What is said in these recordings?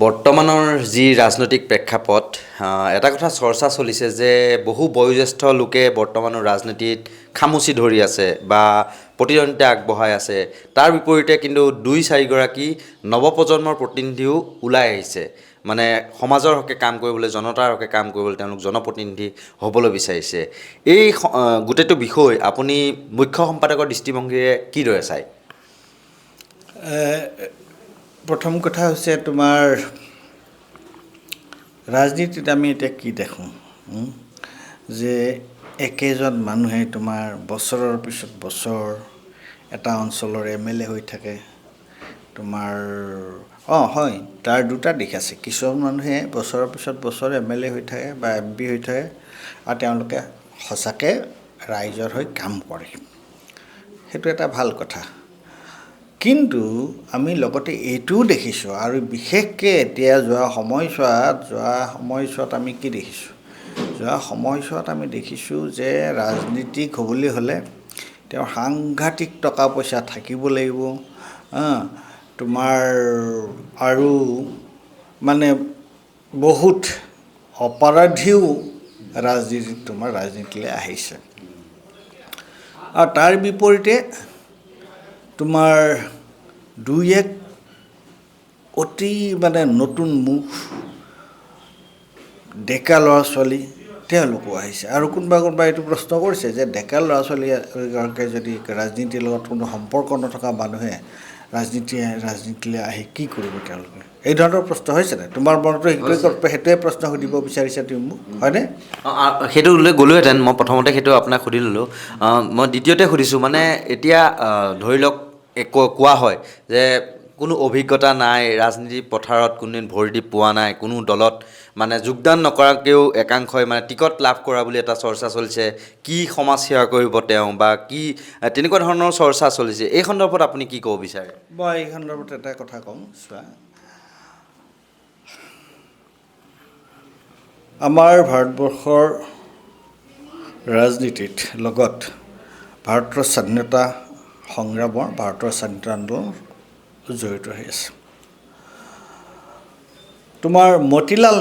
বৰ্তমানৰ যি ৰাজনৈতিক প্ৰেক্ষাপট এটা কথা চৰ্চা চলিছে যে বহু বয়োজ্যেষ্ঠ লোকে বৰ্তমানৰ ৰাজনীতিত খামুচি ধৰি আছে বা প্ৰতিদ্বন্দ্বিতা আগবঢ়াই আছে। তাৰ বিপৰীতে কিন্তু 2-4গৰাকী নৱপ্ৰজন্মৰ প্ৰতিনিধিও ওলাই আহিছে, মানে সমাজৰ হকে কাম কৰিবলৈ, জনতাৰ হকে কাম কৰিবলৈ তেওঁলোক জনপ্ৰতিনিধি হ'বলৈ বিচাৰিছে। এই গোটেইটো বিষয় আপুনি মুখ্য সম্পাদকৰ দৃষ্টিভংগীৰে কিদৰে চায়? প্ৰথম কথা হৈছে তোমাৰ ৰাজনীতিত আমি এতিয়া কি দেখোঁ যে একেজন মানুহে তোমাৰ বছৰৰ পিছত বছৰ এটা অঞ্চলৰ MLA হৈ থাকে। তোমাৰ হয়, তাৰ দুটা দিশ আছে। কিছুমান মানুহে বছৰৰ পিছত বছৰ MLA হৈ থাকে বা MP হৈ থাকে আৰু তেওঁলোকে সঁচাকৈ ৰাইজৰ হৈ কাম কৰে, সেইটো এটা ভাল কথা। কিন্তু আমি লগতে এইটোও দেখিছোঁ, আৰু বিশেষকৈ এতিয়া যোৱা সময়ছোৱাত আমি কি দেখিছোঁ? যোৱা সময়ছোৱাত আমি দেখিছোঁ যে ৰাজনীতিক হ'বলৈ হ'লে তেওঁৰ সাংঘাতিক টকা পইচা থাকিব লাগিব, তোমাৰ আৰু মানে বহুত অপৰাধীও ৰাজনীতিলৈ আহিছে। আৰু তাৰ বিপৰীতে তোমাৰ 2-1 অতি মানে নতুন মুখ, ডেকা ল'ৰা ছোৱালী তেওঁলোকো আহিছে। আৰু কোনোবা এইটো প্ৰশ্ন কৰিছে যে ডেকা ল'ৰা ছোৱালীগৰাকীয়ে যদি ৰাজনীতিৰ লগত কোনো সম্পৰ্ক নথকা মানুহে ৰাজনীতিলৈ আহি কি কৰিব তেওঁলোকে? এই ধৰণৰ প্ৰশ্ন হৈছেনে? তোমাৰ মনতো সেইটোৱে প্ৰশ্ন সুধিব বিচাৰিছা তুমি মোক, হয়নে? সেইটো গ'লোহেঁতেন, মই প্ৰথমতে সেইটো আপোনাক সুধি ল'লোঁ। মই দ্বিতীয়তে সুধিছোঁ, মানে এতিয়া ধৰি লওক কোৱা হয় যে কোনো অভিজ্ঞতা নাই, ৰাজনীতি পথাৰত কোনোদিন ভৰি দি পোৱা নাই, কোনো দলত মানে যোগদান নকৰাকৈও একাংশই মানে টিকট লাভ কৰা বুলি এটা চৰ্চা চলিছে। কি সমাজ সেৱা কৰিব তেওঁ বা কি তেনেকুৱা ধৰণৰ চৰ্চা চলিছে। এই সন্দৰ্ভত আপুনি কি ক'ব বিচাৰে? মই এই সন্দৰ্ভত এটা কথা কওঁ, চোৱা, আমাৰ ভাৰতবৰ্ষৰ ৰাজনীতিত লগত ভাৰতৰ স্বাধীনতা সংগ্ৰামৰ, ভাৰতৰ স্বাধীনতা আন্দোলন জড়িত হৈ আছে। তোমাৰ মতিলাল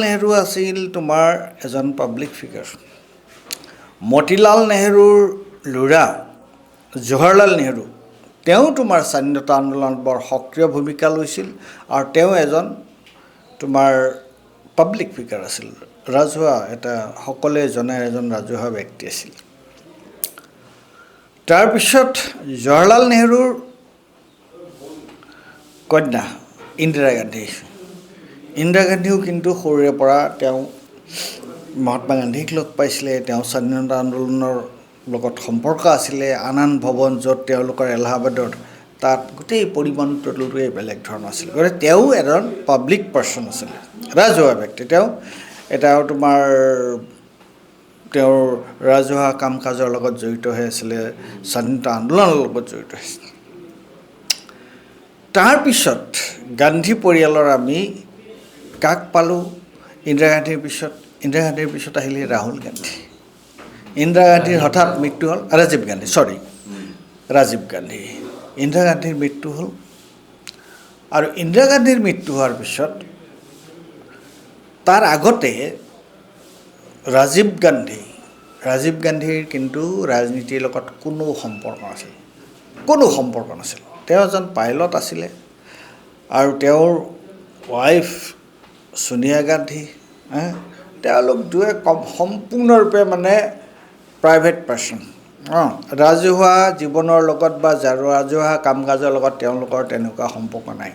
নেহৰু আছিল তোমাৰ এজন পাব্লিক ফিগাৰ। মতিলাল নেহৰুৰ ল'ৰা জৱাহৰলাল নেহৰু, তেওঁ তোমাৰ স্বাধীনতা আন্দোলনত বৰ সক্ৰিয় ভূমিকা লৈছিল, আৰু তেওঁ এজন তোমাৰ পাব্লিক ফিগাৰ আছিল, ৰাজহুৱা, এটা সকলোৱে জনা এজন ৰাজহুৱা ব্যক্তি আছিল। তাৰপিছত জৱাহৰলাল নেহৰুৰ কন্যা ইন্দিৰা গান্ধীও কিন্তু সৰুৰে পৰা তেওঁ মহাত্মা গান্ধীক লগ পাইছিলে, তেওঁ স্বাধীনতা আন্দোলনৰ লগত সম্পৰ্ক আছিলে। আনন্দ ভৱন য'ত তেওঁলোকৰ এলাহাবাদৰ, তাত গোটেই পৰিমণ্ডলটোৱে বেলেগ ধৰণৰ আছিল। গতিকে তেওঁ এজন পাব্লিক পাৰ্চন আছিলে, ৰাজহুৱা ব্যক্তি। তেওঁ তোমাৰ তেওঁৰ ৰাজহুৱা কাম কাজৰ লগত জড়িত হৈ আছিলে, স্বাধীনতা আন্দোলনৰ লগত জড়িত হৈছিলে। তাৰপিছত গান্ধী পৰিয়ালৰ আমি কাক পালোঁ? ইন্দিৰা গান্ধীৰ পিছত আহিলে ৰাহুল গান্ধী। ইন্দিৰা গান্ধীৰ হঠাৎ মৃত্যু হ'ল, ৰাজীৱ গান্ধী। ইন্দিৰা গান্ধীৰ মৃত্যু হ'ল, আৰু ইন্দিৰা গান্ধীৰ মৃত্যু হোৱাৰ পিছত তাৰ আগতে ৰাজীৱ গান্ধীৰ কিন্তু ৰাজনীতিৰ লগত কোনো সম্পৰ্ক নাছিল। তেওঁ এজন পাইলট আছিলে, আৰু তেওঁৰ ৱাইফ ছোনিয়া গান্ধী, তেওঁলোক দুয়ে সম্পূৰ্ণৰূপে মানে প্ৰাইভেট পাৰ্চন। ৰাজহুৱা জীৱনৰ লগত বা ৰাজহুৱা কাম কাজৰ লগত তেওঁলোকৰ তেনেকুৱা সম্পৰ্ক নাই।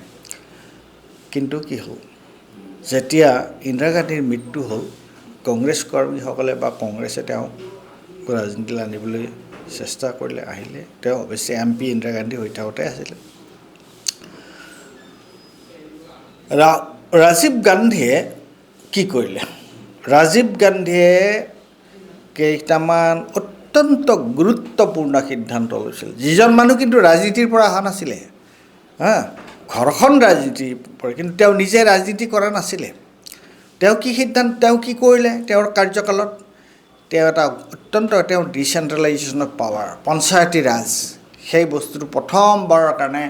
কিন্তু কি হ'ল, যেতিয়া ইন্দিৰা গান্ধীৰ মৃত্যু হ'ল, কংগ্ৰেছ কৰ্মীসকলে বা কংগ্ৰেছে তেওঁক ৰাজনীতিলৈ আনিবলৈ চেষ্টা কৰিলে, আহিলে। তেওঁ অৱশ্যে MP ইন্দিৰা গান্ধী হৈ থাকোঁতে আছিলে। ৰাজীৱ গান্ধীয়ে কি কৰিলে? ৰাজীৱ গান্ধীয়ে কেইটামান অত্যন্ত গুৰুত্বপূৰ্ণ সিদ্ধান্ত লৈছিল। যিজন মানুহ কিন্তু ৰাজনীতিৰ পৰা অহা নাছিলে, ঘৰখন ৰাজনীতিৰ পৰা, কিন্তু তেওঁ নিজে ৰাজনীতি কৰা নাছিলে। তেওঁ কি কৰিলে? তেওঁৰ কাৰ্যকালত তেওঁ ডিচেন্ট্ৰেলাইজেশ্যন অফ পাৱাৰ, পঞ্চায়তী ৰাজ, সেই বস্তুটো প্ৰথমবাৰৰ কাৰণে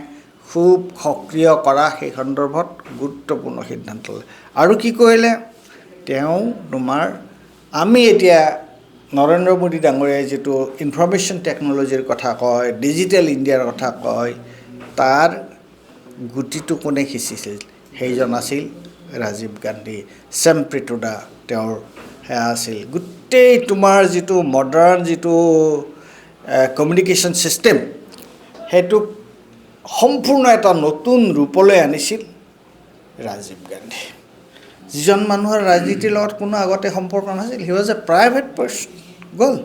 খুব সক্ৰিয় কৰা সেই সন্দৰ্ভত গুৰুত্বপূৰ্ণ সিদ্ধান্ত ল'লে আৰু কি কৰিলে তেওঁ তোমাৰ আমি এতিয়া নৰেন্দ্ৰ মোদী ডাঙৰীয়াই যিটো ইনফৰমেশ্যন টেকন'লজিৰ কথা কয় ডিজিটেল ইণ্ডিয়াৰ কথা কয় তাৰ গুটিটো কোনে সিঁচিছিল সেইজন আছিল ৰাজীৱ গান্ধী চেম্প্ৰিটুডা তেওঁৰ সেয়া আছিল গোটেই তোমাৰ যিটো মডাৰ্ণ যিটো কমিউনিকেশ্যন ছিষ্টেম সেইটোক সম্পূৰ্ণ এটা নতুন ৰূপলৈ আনিছিল ৰাজীৱ গান্ধী যিজন মানুহৰ ৰাজনীতিৰ লগত কোনো আগতে সম্পৰ্ক নাছিল he was a private person গ'ল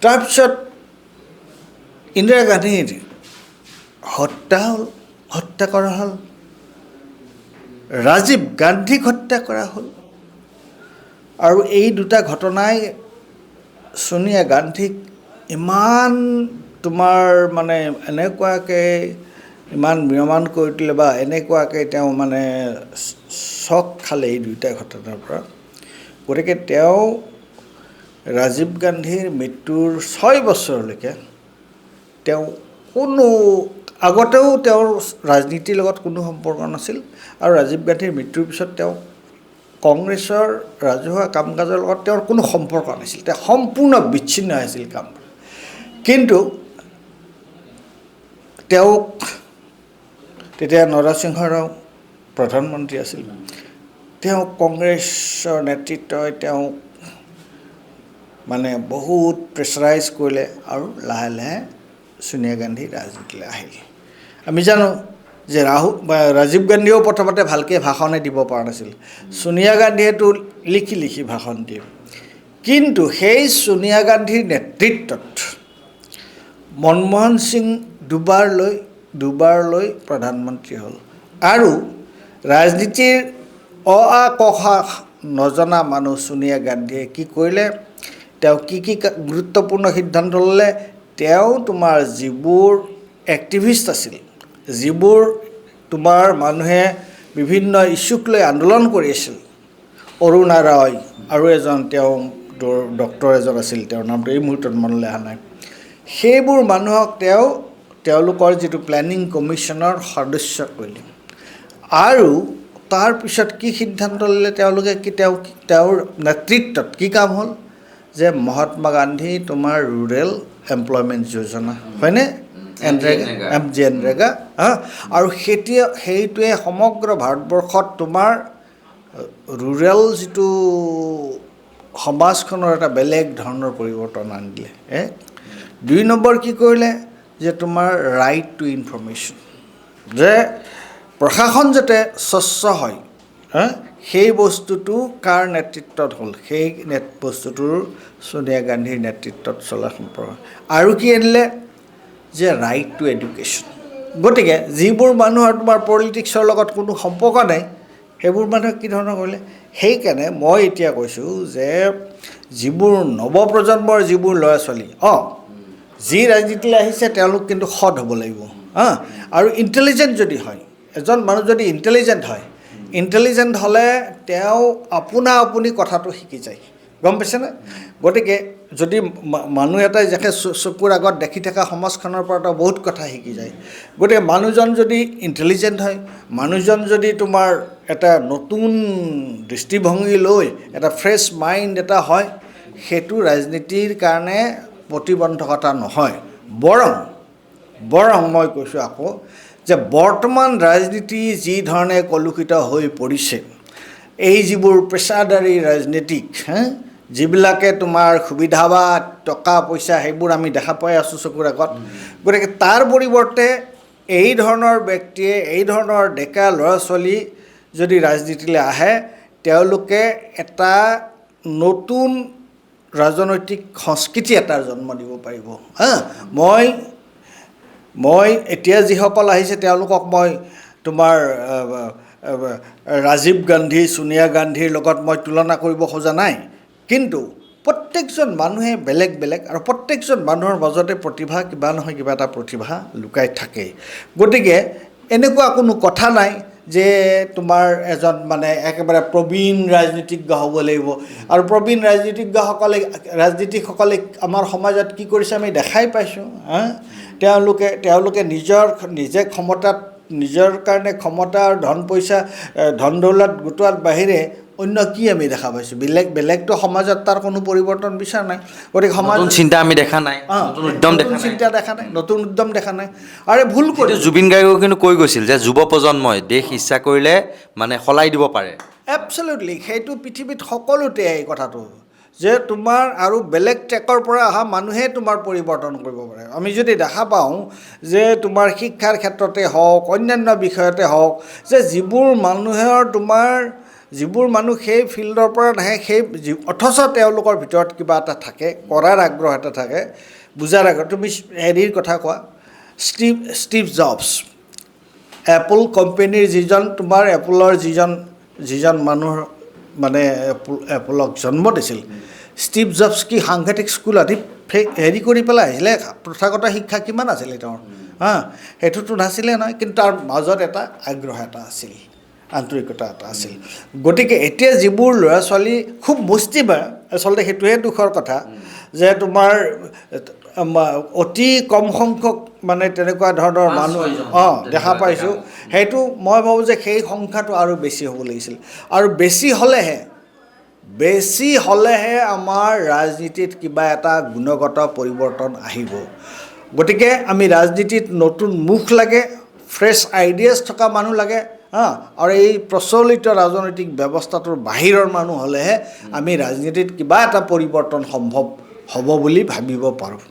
তাৰপিছত ইন্দিৰা গান্ধীৰ হত্যা কৰা হ'ল ৰাজীৱ গান্ধীক হত্যা কৰা হ'ল আৰু এই দুটা ঘটনাই সোনিয়া গান্ধীক ইমান তোমাৰ মানে এনেকুৱাকৈ ইমান ম্ৰিয়মান কৰি দিলে বা এনেকুৱাকৈ তেওঁ মানে চক খালে এই দুইটা ঘটনাৰ পৰা গতিকে তেওঁ ৰাজীৱ গান্ধীৰ মৃত্যুৰ 6 বছৰলৈকে তেওঁ কোনো আগতেও তেওঁৰ ৰাজনীতিৰ লগত কোনো সম্পৰ্ক নাছিল আৰু ৰাজীৱ গান্ধীৰ মৃত্যুৰ পিছত তেওঁ কংগ্ৰেছৰ ৰাজহুৱা কাম কাজৰ লগত তেওঁৰ কোনো সম্পৰ্ক নাছিল তেওঁ সম্পূৰ্ণ বিচ্ছিন্ন আছিল কাম কিন্তু তেওঁক তেতিয়া নৰসিংহ ৰাও প্ৰধানমন্ত্ৰী আছিল তেওঁ কংগ্ৰেছৰ নেতৃত্বই তেওঁক মানে বহুত প্ৰেছাৰাইজ কৰিলে আৰু লাহে লাহে সোনিয়া গান্ধী ৰাজনীতিলৈ আহিল আমি জানো যে ৰাজীৱ গান্ধীয়েও প্ৰথমতে ভালকৈ ভাষণে দিব পৰা নাছিল সোনিয়া গান্ধীয়েতো লিখি ভাষণ দিয়ে কিন্তু সেই সোনিয়া গান্ধীৰ নেতৃত্বত মনমোহন সিং দুবাৰলৈ প্ৰধানমন্ত্ৰী হ'ল আৰু ৰাজনীতিৰ ক নজনা মানুহ সোনিয়া গান্ধীয়ে কি কৰিলে তেওঁ কি গুৰুত্বপূৰ্ণ সিদ্ধান্ত ল'লে তেওঁ তোমাৰ যিবোৰ এক্টিভিষ্ট আছিল যিবোৰ তোমাৰ মানুহে বিভিন্ন ইছ্যুক লৈ আন্দোলন কৰি আছিল অৰুণা ৰয় আৰু এজন তেওঁ ডক্টৰ এজন আছিল তেওঁৰ নামটো এই মুহূৰ্তত মনলৈ অহা নাই সেইবোৰ মানুহক তেওঁলোকৰ যিটো প্লেনিং কমিশ্যনৰ সদস্য কৰিলে আৰু তাৰপিছত কি সিদ্ধান্ত ল'লে তেওঁলোকে তেওঁৰ নেতৃত্বত কি কাম হ'ল যে মহাত্মা গান্ধী তোমাৰ ৰুৰেল এমপ্লয়মেণ্ট যোজনা হয়নে এনৰেগা আৰু সেইটোৱে সমগ্ৰ ভাৰতবৰ্ষত তোমাৰ ৰুৰেল যিটো সমাজখনৰ এটা বেলেগ ধৰণৰ পৰিৱৰ্তন আনিলে 2 নম্বৰ কি কৰিলে যে তোমাৰ ৰাইট টু ইনফৰমেশ্যন যে প্ৰশাসন যাতে স্বচ্ছ হয় সেই বস্তুটো কাৰ নেতৃত্বত হ'ল সেই বস্তুটোৰ সোনিয়া গান্ধীৰ নেতৃত্বত চলা সম্পৰ্ক আৰু কি আনিলে যে ৰাইট টু এডুকেশ্যন গতিকে যিবোৰ মানুহৰ তোমাৰ পলিটিক্সৰ লগত কোনো সম্পৰ্ক নাই সেইবোৰ মানুহে কি ধৰণৰ কৰিলে সেইকাৰণে মই এতিয়া কৈছোঁ যে যিবোৰ নৱপ্ৰজন্মৰ যিবোৰ ল'ৰা ছোৱালী যি ৰাজনীতিলৈ আহিছে তেওঁলোক কিন্তু সৎ হ'ব লাগিব আৰু ইণ্টেলিজেণ্ট যদি হয় এজন মানুহ যদি ইণ্টেলিজেণ্ট হ'লে তেওঁ আপুনি কথাটো শিকি যায় গম পাইছেনে গতিকে যদি মানুহ এটাই যাকে চকুৰ আগত দেখি থকা সমাজখনৰ পৰা তেওঁ বহুত কথা শিকি যায় গতিকে মানুহজন যদি ইণ্টেলিজেণ্ট হয় মানুহজন যদি তোমাৰ এটা নতুন দৃষ্টিভংগী লৈ এটা ফ্ৰেছ মাইণ্ড এটা হয় সেইটো ৰাজনীতিৰ কাৰণে প্ৰতিবন্ধকতা নহয় বৰং মই কৈছোঁ আকৌ যে বৰ্তমান ৰাজনীতি যি ধৰণে কলুষিত হৈ পৰিছে এই যিবোৰ পেছাদাৰী ৰাজনীতিক যিবিলাকে তোমাৰ সুবিধা বা টকা পইচা সেইবোৰ আমি দেখা পাই আছোঁ চকুৰ আগত গতিকে তাৰ পৰিৱৰ্তে এই ধৰণৰ ব্যক্তিয়ে এই ধৰণৰ ডেকা ল'ৰা ছোৱালী যদি ৰাজনীতিলৈ আহে তেওঁলোকে এটা নতুন ৰাজনৈতিক সংস্কৃতি এটাৰ জন্ম দিব পাৰিব মই এতিয়া যিসকল আহিছে তেওঁলোকক মই তোমাৰ ৰাজীৱ গান্ধী সোনিয়া গান্ধীৰ লগত মই তুলনা কৰিব খোজা নাই কিন্তু প্ৰত্যেকজন মানুহে বেলেগ আৰু প্ৰত্যেকজন মানুহৰ মাজতে প্ৰতিভা কিবা নহয় কিবা এটা প্ৰতিভা লুকাই থাকে গতিকে এনেকুৱা কোনো কথা নাই যে তোমাৰ এজন মানে একেবাৰে প্ৰবীণ ৰাজনীতিজ্ঞ হ'ব লাগিব আৰু প্ৰবীণ ৰাজনীতিজ্ঞসকলে আমাৰ সমাজত কি কৰিছে আমি দেখাই পাইছোঁ তেওঁলোকে নিজে ক্ষমতাত নিজৰ কাৰণে ক্ষমতা আৰু ধন পইচা ধন দৌলত গোটোৱাৰ বাহিৰে অন্য কি আমি দেখা পাইছোঁ? বেলেগতো সমাজত তাৰ কোনো পৰিৱৰ্তন বিচৰা নাই। গতিকে সমাজ চিন্তা আমি দেখা নাই, নতুন চিন্তা দেখা নাই, নতুন উদ্যম দেখা নাই। আৰু ভুল কৰি জুবিন গাৰ্গেও কিন্তু কৈ গৈছিল যে যুৱ প্ৰজন্মই দেশ ইচ্ছা কৰিলে মানে সলাই দিব পাৰে। এবছলিউটলি সেইটো পৃথিৱীত সকলোতে এই কথাটো যে তোমাৰ আৰু বেলেগ ট্ৰেকৰ পৰা অহা মানুহে তোমাৰ পৰিৱৰ্তন কৰিব পাৰে। আমি যদি দেখা পাওঁ যে তোমাৰ শিক্ষাৰ ক্ষেত্ৰতে হওক, অন্যান্য বিষয়তে হওক, যে যিবোৰ মানুহ সেই ফিল্ডৰ পৰা নাহে, অথচ তেওঁলোকৰ ভিতৰত কিবা এটা থাকে, কৰাৰ আগ্ৰহ এটা থাকে, বুজাৰ আগ্ৰহ। তুমি হেৰিৰ কথা কোৱা, ষ্টিভ জবছ, এপল কোম্পানীৰ এপলৰ যিজন মানুহ মানে এপলক জন্ম দিছিল, ষ্টিভ জবছ কি সাংঘাতিক স্কুল আদি হেৰি কৰি পেলাই আহিছিলে। প্ৰথাগত শিক্ষা কিমান আছিলে তেওঁৰ? সেইটোতো নাছিলে নহয়, কিন্তু তাৰ মাজত এটা আগ্ৰহ এটা আছিল, আন্তৰিকতা এটা আছিল। গতিকে এতিয়া যিবোৰ ল'ৰা ছোৱালী খুব মুষ্টিমেয়, আচলতে সেইটোহে দুখৰ কথা যে তোমাৰ অতি কম সংখ্যক মানে তেনেকুৱা ধৰণৰ মানুহ দেখা পাইছোঁ। সেইটো মই ভাবোঁ যে সেই সংখ্যাটো আৰু বেছি হ'ব লাগিছিল। আৰু বেছি হ'লেহে আমাৰ ৰাজনীতিত কিবা এটা গুণগত পৰিৱৰ্তন আহিব। গতিকে আমি ৰাজনীতিত নতুন মুখ লাগে, ফ্ৰেছ আইডিয়াছ থকা মানুহ লাগে, আৰু এই প্ৰচলিত ৰাজনৈতিক ব্যৱস্থাটোৰ বাহিৰৰ মানুহ হ'লেহে আমি ৰাজনীতিত কিবা এটা পৰিৱৰ্তন সম্ভৱ হ'ব বুলি ভাবিব পাৰোঁ।